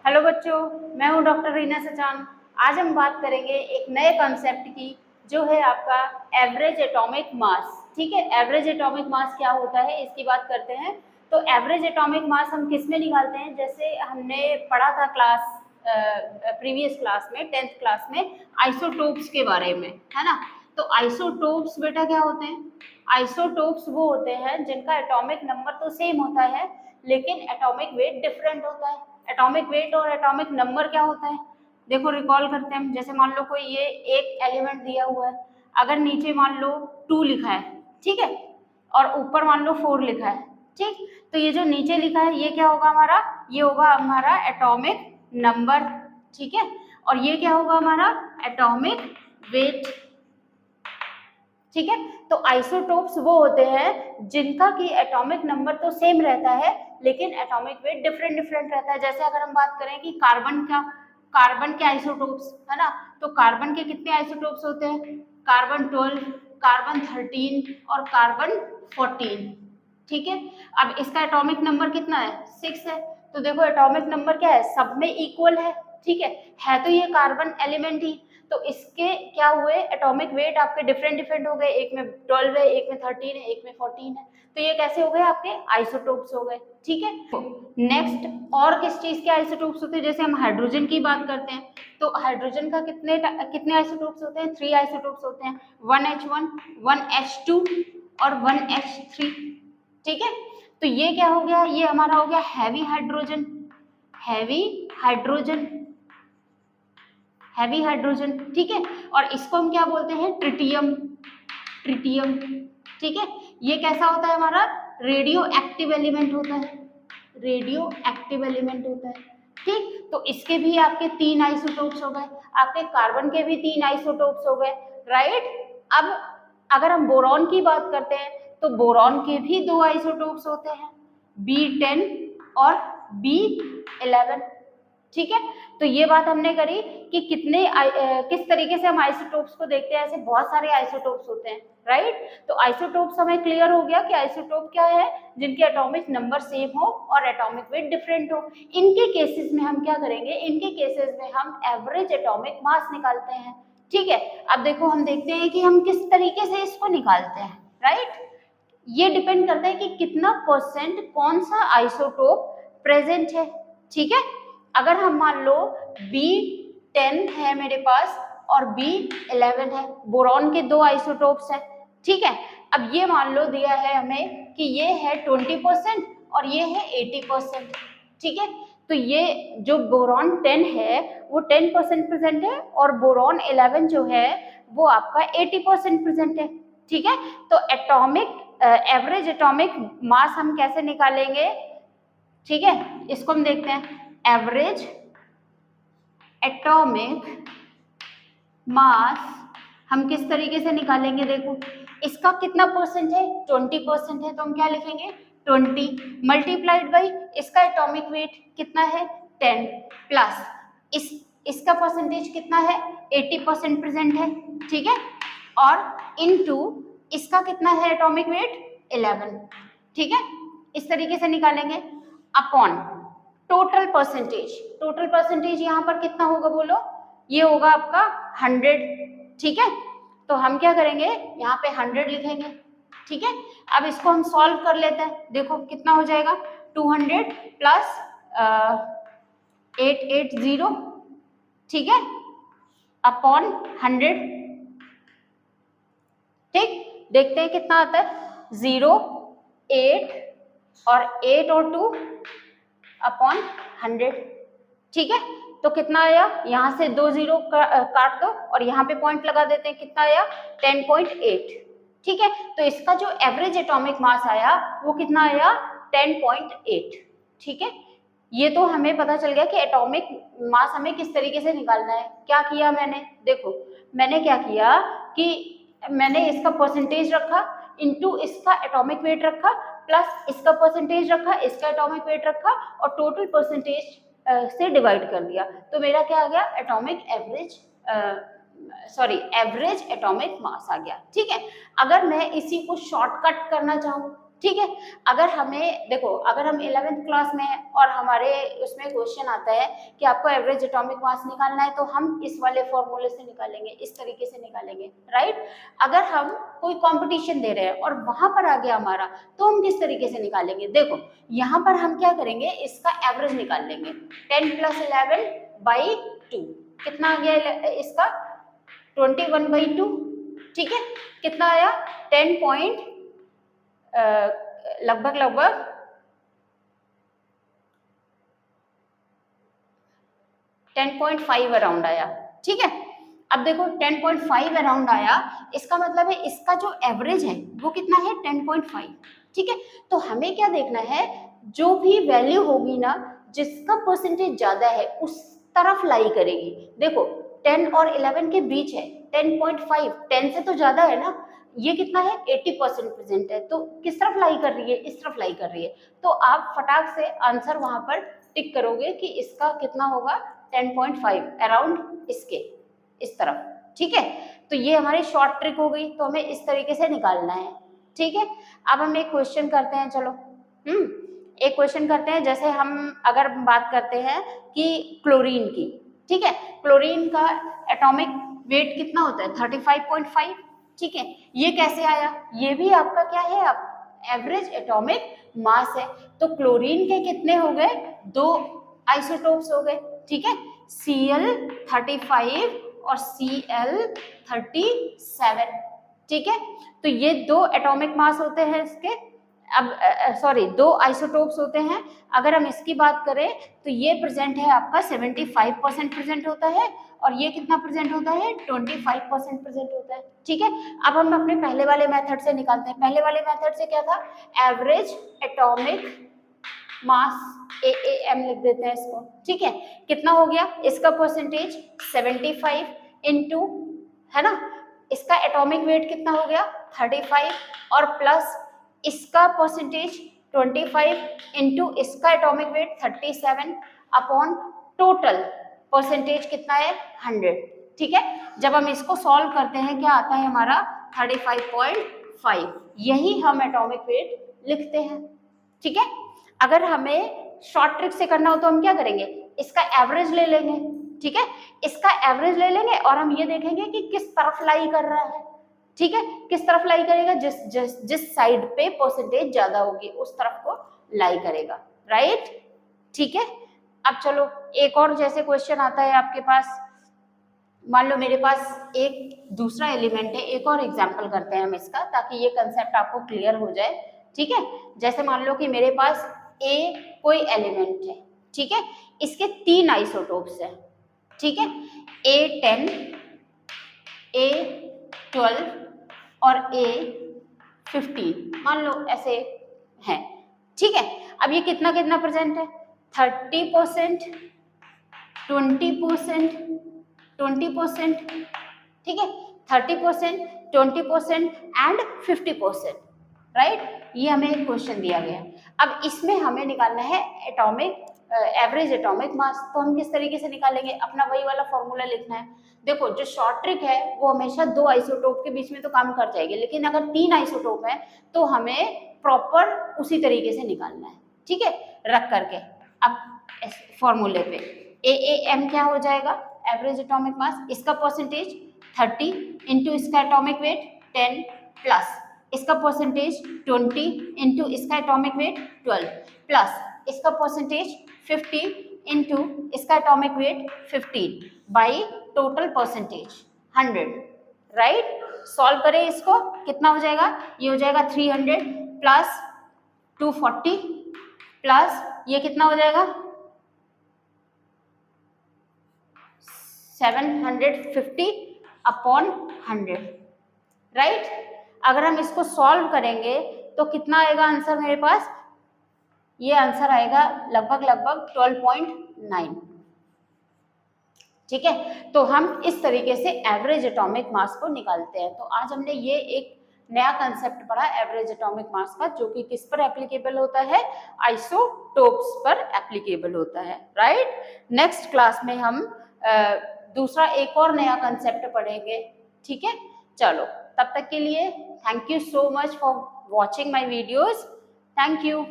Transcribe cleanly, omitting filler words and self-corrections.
Hello बच्चों, मैं हूं डॉक्टर रीना सचान। आज हम बात करेंगे एक नए कॉन्सेप्ट की, जो है आपका एवरेज एटॉमिक मास। ठीक है, एवरेज एटॉमिक मास क्या होता है इसकी बात करते हैं। तो एवरेज एटॉमिक मास हम किस में निकालते हैं? जैसे हमने पढ़ा था प्रीवियस क्लास में, 10th क्लास में, आइसोटोप्स के बारे में, है ना। तो आइसोटोप्स बेटा क्या होते हैं? आइसोटोप्स वो होते हैं जिनका एटॉमिक नंबर तो सेम होता है, लेकिन एटॉमिक वेट डिफरेंट होता है। एटॉमिक वेट और एटॉमिक नंबर क्या होता है? देखो, रिकॉल करते हैं। जैसे मान लो कोई ये एक एलिमेंट दिया हुआ है, अगर नीचे मान लो 2 लिखा है, ठीक है, और ऊपर मान लो 4 लिखा है, ठीक, तो ये जो नीचे लिखा है ये क्या होगा हमारा? ये होगा हमारा एटॉमिक नंबर, ठीक है, और ये क्या होगा हमारा? एटॉमिक वेट, ठीक है। तो आइसोटोप्स वो होते हैं जिनका कि एटॉमिक नंबर तो सेम रहता है, लेकिन एटॉमिक वेट डिफरेंट डिफरेंट रहता है। जैसे अगर हम बात करें कि कार्बन के आइसोटोप्स, है ना, तो कार्बन के कितने आइसोटोप्स होते हैं? कार्बन 12, कार्बन 13 और कार्बन 14, ठीक है। अब इसका एटॉमिक नंबर कितना है? 6 है। तो देखो एटॉमिक नंबर क्या है, सब में इक्वल है, ठीक है तो ये कार्बन एलिमेंट ही। तो इसके क्या हुए, एटॉमिक वेट आपके डिफरेंट डिफरेंट हो गए, एक में 12 है, एक में 13 है, एक में 14 है। तो ये कैसे हो गए? आपके आइसोटोप्स हो गए, ठीक है। नेक्स्ट, और किस चीज के आइसोटोप्स होते हैं? जैसे हम हाइड्रोजन की बात करते हैं, तो हाइड्रोजन का कितने आइसोटोप्स होते हैं? 3 आइसोटोप्स होते हैं, 1H1, 1H2 और 1H3, ठीक है। तो ये क्या हो गया? ये हमारा हो गया heavy hydrogen, heavy hydrogen, heavy hydrogen, ठीक है। और इसको हम क्या बोलते हैं? ट्रिटियम, ट्रिटियम, ठीक है। ये कैसा होता है हमारा? रेडियो एक्टिव एलिमेंट होता है, रेडियो एक्टिव एलिमेंट होता है, ठीक। तो इसके भी आपके 3 आइसोटोप्स हो गए, आपके कार्बन के भी 3 आइसोटोप्स हो गए, राइट। अब अगर हम बोरॉन की बात करते हैं, तो बोरॉन के भी 2 आइसोटोप्स होते हैं, B10 और B11, ठीक है। तो ये बात हमने करी कि किस तरीके से हम आइसोटोप्स को देखते हैं। ऐसे बहुत सारे आइसोटोप्स होते हैं, राइट। तो आइसोटोप्स हमें क्लियर हो गया कि आइसोटोप क्या है, जिनके एटॉमिक नंबर सेम हो और एटॉमिक वेट डिफरेंट हो। इनके केसेस में हम क्या करेंगे? इनके केसेस में हम एवरेज एटॉमिक मास निकालते हैं, ठीक है। अब देखो, हम देखते हैं कि हम किस तरीके से इसको निकालते हैं, राइट। ये डिपेंड करता है कि कितना परसेंट कौन सा आइसोटोप प्रेजेंट है, ठीक है। अगर हम मान लो B10 है मेरे पास और B11 है, बोरॉन के 2 आइसोटोप्स हैं, ठीक है। अब ये मान लो दिया है हमें कि ये है 20% और ये है 80%, ठीक है। तो ये जो बोरॉन 10 है वो 10% प्रेजेंट है और बोरॉन 11 जो है वो आपका 80% प्रेजेंट है, ठीक है। तो एटॉमिक एवरेज एटॉमिक मास हम कैसे निकालेंगे? ठीक है, इसको हम देखते हैं। एवरेज एटॉमिक मास हम किस तरीके से निकालेंगे? देखो, इसका कितना परसेंट है? 20% है, तो हम क्या लिखेंगे? 20 मल्टीप्लाइड बाई इसका एटॉमिक वेट कितना है? 10 प्लस इसका परसेंटेज कितना है? 80% प्रेजेंट है, ठीक है, और इनटू इसका कितना है एटॉमिक वेट? 11, ठीक है। इस तरीके से निकालेंगे upon total percentage. Total percentage यहाँ पर कितना होगा बोलो? ये होगा आपका 100, ठीक है। तो हम क्या करेंगे? यहाँ पे 100 लिखेंगे, ठीक है। अब इसको हम सॉल्व कर लेते हैं। देखो कितना हो जाएगा? 200 प्लस 880, ठीक है, अपॉन 100, ठीक। देखते हैं कितना आता है। 0, 8 और 8 और 2 अपॉन 100, ठीक है। तो कितना आया? यहाँ से 2 0 काट दो और यहाँ पे पॉइंट लगा देते हैं। कितना आया? 10.8, ठीक है। तो इसका जो एवरेज एटॉमिक मास आया वो कितना आया? 10.8, ठीक है। ये तो हमें पता चल गया कि एटॉमिक मास हमें किस तरीके से निकालना है। क्या किया मैंने? देखो, मैंने क्या किया कि मैंने इसका परसेंटेज रखा इनटू इसका एटॉमिक वेट रखा, प्लस इसका परसेंटेज रखा, इसका एटॉमिक वेट रखा और टोटल परसेंटेज से डिवाइड कर दिया। तो मेरा क्या आ गया? एवरेज एटॉमिक मास आ गया, ठीक है। अगर मैं इसी को शॉर्टकट करना चाहूँ, ठीक है। अगर हमें देखो, अगर हम 11th क्लास में हैं और हमारे उसमें क्वेश्चन आता है कि आपको एवरेज एटॉमिक मास निकालना है, तो हम इस वाले फॉर्मूले से निकालेंगे, इस तरीके से निकालेंगे, राइट। अगर हम कोई कंपटीशन दे रहे हैं और वहां पर आ गया हमारा, तो हम किस तरीके से निकालेंगे? देखो यहाँ पर हम क्या करेंगे, इसका एवरेज निकाल लेंगे। 10 + 11/2 कितना आ गया इसका? 21/2, ठीक है। कितना आया? 10 पॉइंट लगभग 10.5 अराउंड आया, ठीक है। अब देखो 10.5 अराउंड आया, इसका मतलब है इसका जो एवरेज है वो कितना है? 10.5, ठीक है। तो हमें क्या देखना है, जो भी वैल्यू होगी ना, जिसका परसेंटेज ज्यादा है उस तरफ लाई करेगी। देखो 10 और 11 के बीच है 10.5, 10 से तो ज्यादा है ना, ये कितना है? 80% प्रेजेंट है, तो किस तरफ लाई कर रही है? इस तरफ लाई कर रही है। तो आप फटाक से आंसर वहां पर टिक करोगे कि इसका कितना होगा? 10.5 अराउंड इसके इस तरफ, ठीक है। तो ये हमारी शॉर्ट ट्रिक हो गई, तो हमें इस तरीके से निकालना है, ठीक है। अब हम एक क्वेश्चन करते हैं, चलो एक क्वेश्चन करते हैं। जैसे हम अगर बात करते हैं कि क्लोरीन की, ठीक है, क्लोरीन का एटॉमिक वेट कितना होता है? 35.5, ठीक है। ये कैसे आया? ये भी आपका क्या है? आप एवरेज एटॉमिक मास है। तो क्लोरीन के कितने हो गए? 2 आइसोटोप्स हो गए, ठीक है, Cl35 और Cl37, ठीक है। तो ये 2 एटॉमिक मास होते हैं इसके। अब सॉरी 2 आइसोटोप्स होते हैं। अगर हम इसकी बात करें तो ये प्रेजेंट है आपका 75% प्रेजेंट होता है, और ये कितना प्रेजेंट होता है? 25% प्रेजेंट होता है, ठीक है। अब हम अपने पहले वाले मेथड से निकालते हैं। पहले वाले मेथड से क्या था? एवरेज एटॉमिक मास, AAM लिख देते हैं इसको, ठीक है। कितना हो गया इसका परसेंटेज? 75 इंटू, है ना, इसका एटॉमिक वेट कितना हो गया? 35, और प्लस इसका परसेंटेज 25 इंटू इसका atomic weight 37 upon total percentage कितना है? 100, ठीक है। जब हम इसको सॉल्व करते हैं क्या आता है हमारा? 35.5। यही हम एटॉमिक वेट लिखते हैं, ठीक है। अगर हमें शॉर्ट ट्रिक से करना हो तो हम क्या करेंगे? इसका एवरेज ले लेंगे, ठीक है। इसका एवरेज ले लेंगे और हम ये देखेंगे कि किस तरफ लाई कर रहा है, ठीक है। किस तरफ लाई करेगा? जिस साइड पे परसेंटेज ज्यादा होगी उस तरफ को लाई करेगा, राइट, ठीक है। अब चलो एक और जैसे क्वेश्चन आता है आपके पास। मान लो मेरे पास एक दूसरा एलिमेंट है, एक और एग्जांपल करते हैं हम इसका, ताकि ये कंसेप्ट आपको क्लियर हो जाए, ठीक है। जैसे मान लो कि मेरे पास A कोई एलिमेंट है, ठीक है, इसके 3 आइसोटोप्स हैं, ठीक है, A10, A12 और A15, मान लो ऐसे हैं, ठीक है। अब ये कितना कितना प्रेजेंट है? 30%, 20%, 20%, ठीक है, 30%, 20% एंड 50%, राइट। ये हमें एक क्वेश्चन दिया गया है। अब इसमें हमें निकालना है एटॉमिक एवरेज एटॉमिक मास। तो हम किस तरीके से निकालेंगे? अपना वही वाला फॉर्मूला लिखना है। देखो जो शॉर्ट ट्रिक है वो हमेशा 2 आइसोटोप के बीच में तो काम कर जाएगी, लेकिन अगर 3 आइसोटोप है तो हमें प्रॉपर उसी तरीके से निकालना है, ठीक है, रख करके। अब फॉर्मूले पे AAM क्या हो जाएगा? Average atomic mass. इसका परसेंटेज 30 इंटू इसका एटॉमिक वेट 10 प्लस इसका परसेंटेज 20 इंटू इसका एटॉमिक वेट 12 प्लस इसका परसेंटेज 50 इंटू इसका atomic weight 15 by total percentage 100, right. Solve करें इसको, कितना हो जाएगा? ये हो जाएगा 300 प्लस 240 प्लस ये कितना हो जाएगा? 750 अपॉन 100, राइट। अगर हम इसको सॉल्व करेंगे तो कितना आएगा आंसर मेरे पास? ये आंसर आएगा लगभग 12.9, ठीक है। तो हम इस तरीके से एवरेज एटॉमिक मास को निकालते हैं। तो आज हमने ये एक नया कंसेप्ट पढ़ा एवरेज एटॉमिक मास का, जो कि किस पर एप्लीकेबल होता है? आइसोटोप्स पर एप्लीकेबल होता है, राइट। नेक्स्ट क्लास में हम दूसरा एक और नया कंसेप्ट पढ़ेंगे, ठीक है। चलो तब तक के लिए thank you so much for watching my videos. Thank you.